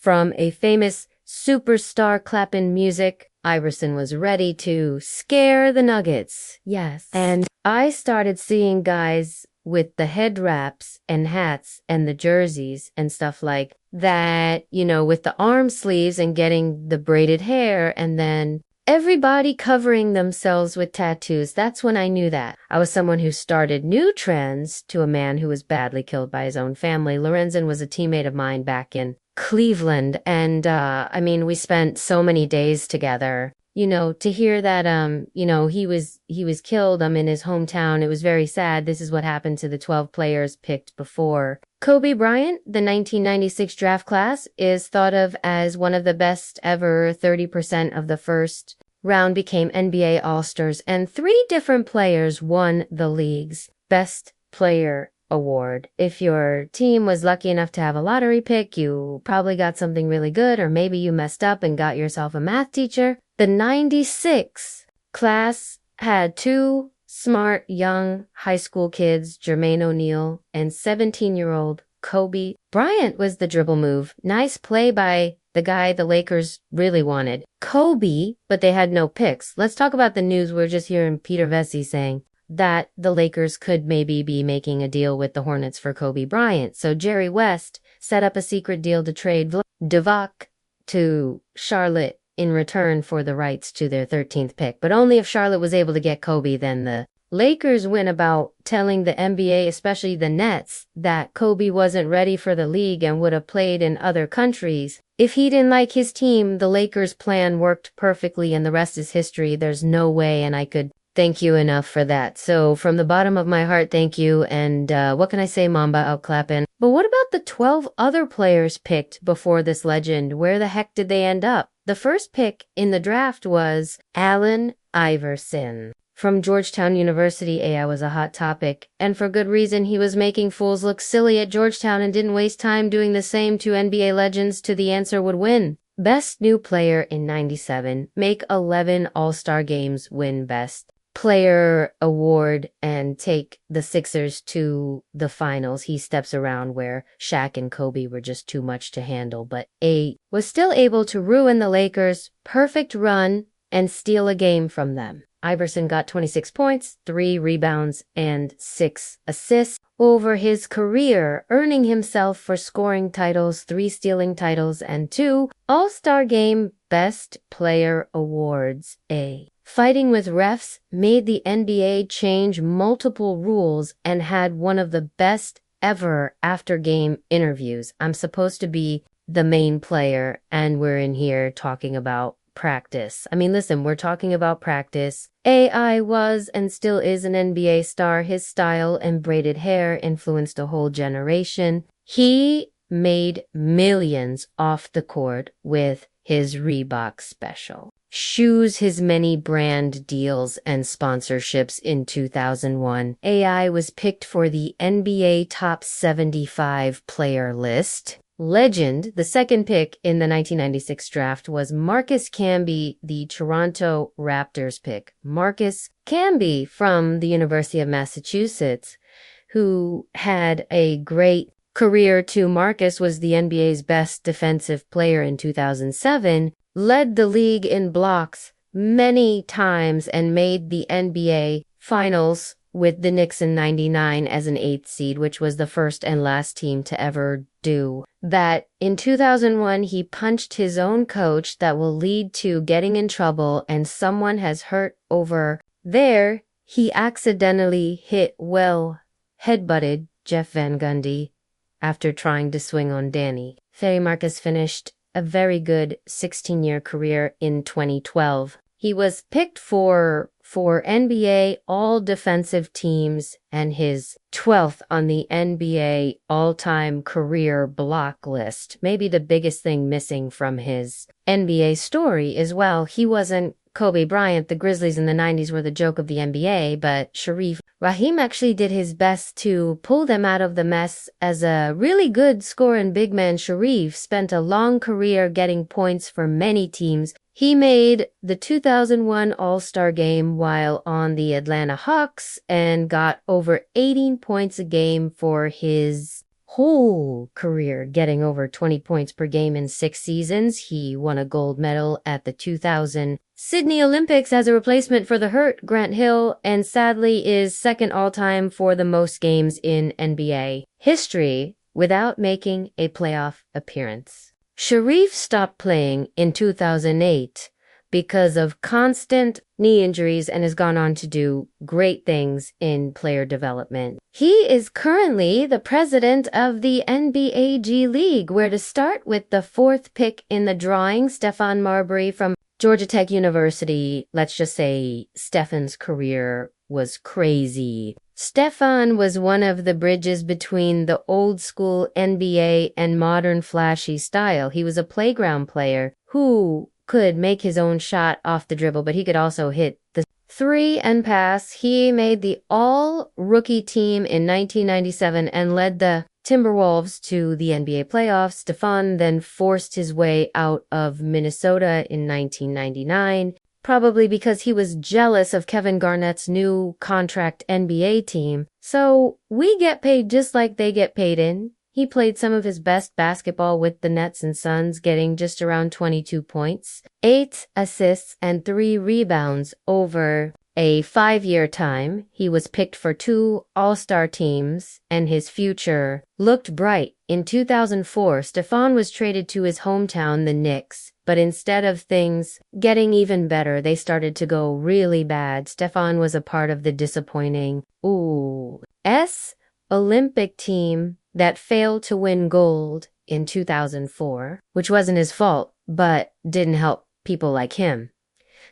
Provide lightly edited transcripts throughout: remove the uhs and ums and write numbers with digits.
from a famous superstar clapping music. Iverson was ready to scare the Nuggets. Yes. And I started seeing guys with the head wraps and hats and the jerseys and stuff like that, with the arm sleeves and getting the braided hair, and then everybody covering themselves with tattoos. That's when I knew that. I was someone who started new trends to a man who was badly killed by his own family. Lorenzen was a teammate of mine back in Cleveland, and we spent so many days together. To hear that he was killed in his hometown, it was very sad. This is what happened to the 12 players picked before Kobe Bryant. The 1996 draft class is thought of as one of the best ever. 30% of the first round became NBA All-Stars, and 3 different players won the league's Best Player award. If your team was lucky enough to have a lottery pick, you probably got something really good, or maybe you messed up and got yourself a math teacher. The 96 class had 2 smart young high school kids, Jermaine O'Neal and 17-year-old Kobe. Bryant was the dribble move. Nice play by the guy the Lakers really wanted, Kobe, but they had no picks. Let's talk about the news. We're just hearing Peter Vesey saying that the Lakers could maybe be making a deal with the Hornets for Kobe Bryant. So Jerry West set up a secret deal to trade Divac to Charlotte in return for the rights to their 13th pick. But only if Charlotte was able to get Kobe. Then the Lakers went about telling the NBA, especially the Nets, that Kobe wasn't ready for the league and would have played in other countries. If he didn't like his team, the Lakers' plan worked perfectly, and the rest is history. There's no way, and I could thank you enough for that. So from the bottom of my heart, thank you. And what can I say, Mamba, out clapping. But what about the 12 other players picked before this legend? Where the heck did they end up? The first pick in the draft was Allen Iverson from Georgetown University. AI was a hot topic, and for good reason. He was making fools look silly at Georgetown and didn't waste time doing the same to NBA legends to the answer would win. Best new player in 97, make 11 All-Star games, win Best Player award, and take the Sixers to the finals. He steps around where Shaq and Kobe were just too much to handle, but A was still able to ruin the Lakers' perfect run and steal a game from them. Iverson got 26 points, 3 rebounds, and 6 assists over his career, earning himself for scoring titles, 3 stealing titles, and 2 All-Star Game Best Player awards. A fighting with refs made the NBA change multiple rules and had one of the best ever after-game interviews. I'm supposed to be the main player, and we're in here talking about practice. Listen, we're talking about practice. AI was and still is an NBA star. His style and braided hair influenced a whole generation. He made millions off the court with his Reebok special shoes, his many brand deals and sponsorships. In 2001, AI was picked for the NBA Top 75 player list. Legend, the second pick in the 1996 draft, was Marcus Camby, the Toronto Raptors pick. Marcus Camby from the University of Massachusetts, who had a great career too. Marcus was the NBA's best defensive player in 2007, led the league in blocks many times, and made the NBA Finals with the Knicks in 99 as an 8th seed, which was the first and last team to ever do that. In 2001, he punched his own coach. That will lead to getting in trouble, and someone has hurt over there. He accidentally headbutted Jeff Van Gundy after trying to swing on Danny. Ferry Marcus finished a very good 16-year career in 2012. He was picked for NBA all-defensive teams and his 12th on the NBA all-time career block list. Maybe the biggest thing missing from his NBA story is, well, he wasn't Kobe Bryant. The Grizzlies in the 90s were the joke of the NBA, but Sharif Rahim actually did his best to pull them out of the mess. As a really good scoring big man, Sharif spent a long career getting points for many teams. He made the 2001 All-Star Game while on the Atlanta Hawks and got over 18 points a game for his whole career, getting over 20 points per game in 6 seasons. He won a gold medal at the 2000 Sydney Olympics as a replacement for the hurt Grant Hill, and sadly is second all-time for the most games in NBA history without making a playoff appearance. Sharif stopped playing in 2008 because of constant knee injuries and has gone on to do great things in player development. He is currently the president of the NBA G League, where to start with the 4th pick in the drawing, Stephon Marbury from Georgia Tech University. Let's just say Stefan's career was crazy. Stephon was one of the bridges between the old school NBA and modern flashy style. He was a playground player who could make his own shot off the dribble, but he could also hit the 3 and pass. He made the all-rookie team in 1997 and led the Timberwolves to the NBA playoffs. Stephon then forced his way out of Minnesota in 1999, probably because he was jealous of Kevin Garnett's new contract NBA team. So we get paid just like they get paid in. He played some of his best basketball with the Nets and Suns, getting just around 22 points, 8 assists, and 3 rebounds over a 5-year time. He was picked for 2 All-Star teams, and his future looked bright. In 2004, Stephon was traded to his hometown, the Knicks, but instead of things getting even better, they started to go really bad. Stephon was a part of the disappointing Olympic team that failed to win gold in 2004, which wasn't his fault, but didn't help people like him.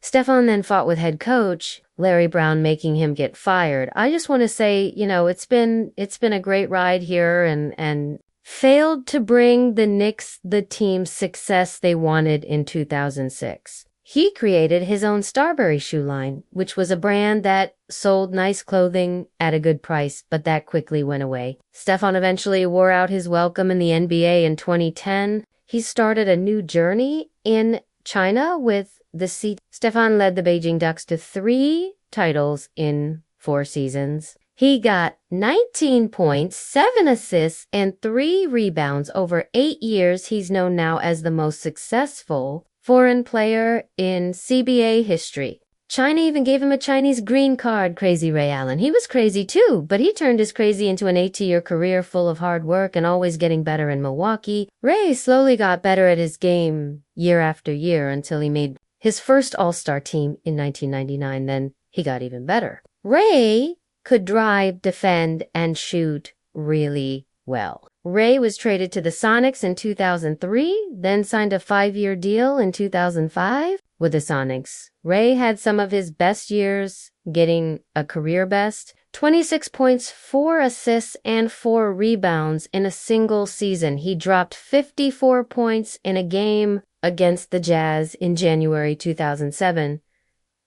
Stephon then fought with head coach Larry Brown, making him get fired. I just want to say, it's been a great ride here, and failed to bring the Knicks the team success they wanted in 2006. He created his own Starbury shoe line, which was a brand that sold nice clothing at a good price, but that quickly went away. Stephon eventually wore out his welcome in the NBA in 2010. He started a new journey in China with the Stephon led the Beijing Ducks to 3 titles in 4 seasons. He got 19 points, 7 assists, and 3 rebounds over 8 years. He's known now as the most successful foreign player in CBA history. China even gave him a Chinese green card, crazy Ray Allen. He was crazy too, but he turned his crazy into an 8-year career full of hard work and always getting better in Milwaukee. Ray slowly got better at his game year after year until he made his first All-Star team in 1999. Then he got even better. Ray could drive, defend, and shoot really well. Ray was traded to the Sonics in 2003, then signed a 5-year deal in 2005 with the Sonics. Ray had some of his best years, getting a career best, 26 points, 4 assists, and 4 rebounds in a single season. He dropped 54 points in a game against the Jazz in January 2007.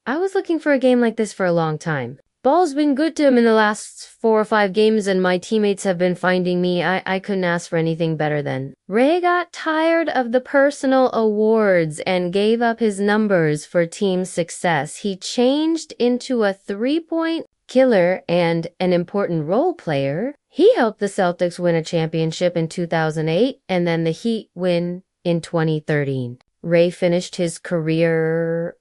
I was looking for a game like this for a long time. Ball's been good to him in the last 4 or 5 games, and my teammates have been finding me. I couldn't ask for anything better then. Ray got tired of the personal awards and gave up his numbers for team success. He changed into a 3-point killer and an important role player. He helped the Celtics win a championship in 2008 and then the Heat win in 2013. Ray finished his career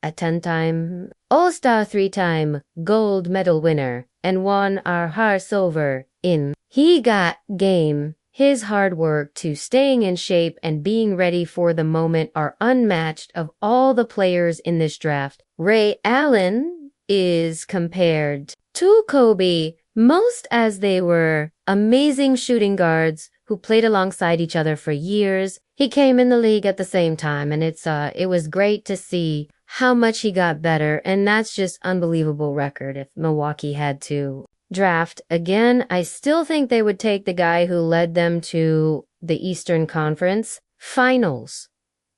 a 10-time All-Star, 3-time gold medal winner, and won our hearts over in. He got game. His hard work to staying in shape and being ready for the moment are unmatched of all the players in this draft. Ray Allen is compared to Kobe, most as they were amazing shooting guards who played alongside each other for years. He came in the league at the same time, and it was great to see how much he got better, and that's just unbelievable record. If Milwaukee had to draft again, I still think they would take the guy who led them to the Eastern Conference Finals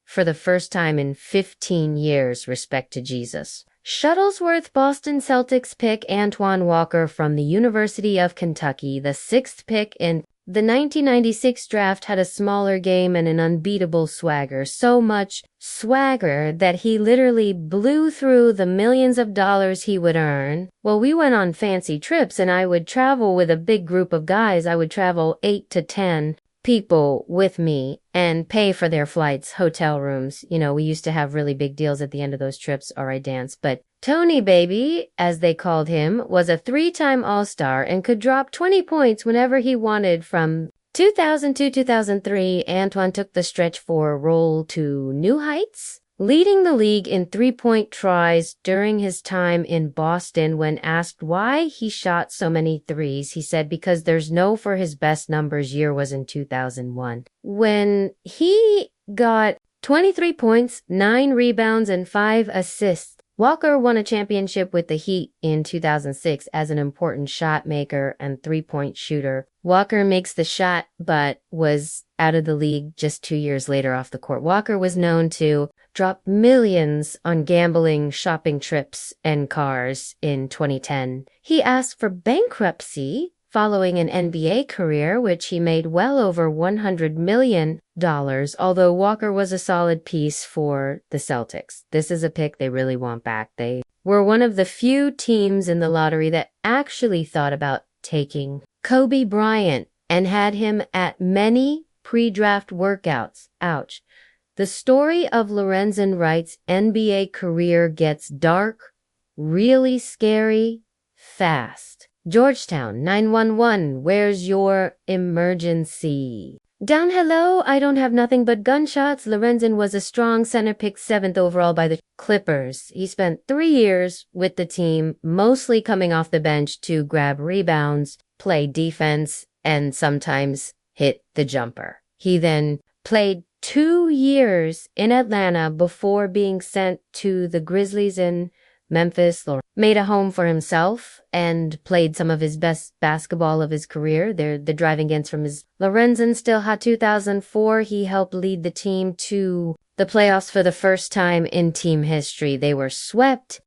for the first time in 15 years, respect to Jesus. Shuttlesworth Boston Celtics pick Antoine Walker from the University of Kentucky, the 6th pick in The 1996 draft had a smaller game and an unbeatable swagger, so much swagger that he literally blew through the millions of dollars he would earn. Well, we went on fancy trips and I would travel with a big group of guys. I would travel 8 to 10 people with me and pay for their flights, hotel rooms. You know, we used to have really big deals at the end of those trips or I danced. But Tony Baby, as they called him, was a 3-time All-Star and could drop 20 points whenever he wanted. From 2002-2003, Antoine took the stretch four roll to new heights, leading the league in three-point tries during his time in Boston. When asked why he shot so many threes, he said because there's no for his best numbers year was in 2001. When he got 23 points, 9 rebounds, and 5 assists, Walker won a championship with the Heat in 2006 as an important shot maker and three-point shooter. Walker makes the shot, but was out of the league just 2 years later off the court. Walker was known to drop millions on gambling, shopping trips, and cars in 2010. He asked for bankruptcy following an NBA career, which he made well over $100 million, although Walker was a solid piece for the Celtics. This is a pick they really want back. They were one of the few teams in the lottery that actually thought about taking Kobe Bryant and had him at many pre-draft workouts. Ouch. The story of Lorenzen Wright's NBA career gets dark, really scary, fast. Georgetown 911, where's your emergency? Down hello, I don't have nothing but gunshots. Lorenzen was a strong center, picked 7th overall by the Clippers. He spent 3 years with the team, mostly coming off the bench to grab rebounds, play defense, and sometimes hit the jumper. He then played 2 years in Atlanta before being sent to the Grizzlies in Memphis, made a home for himself and played some of his best basketball of his career. The driving against from his Lorenzen still hot 2004. He helped lead the team to the playoffs for the first time in team history. They were swept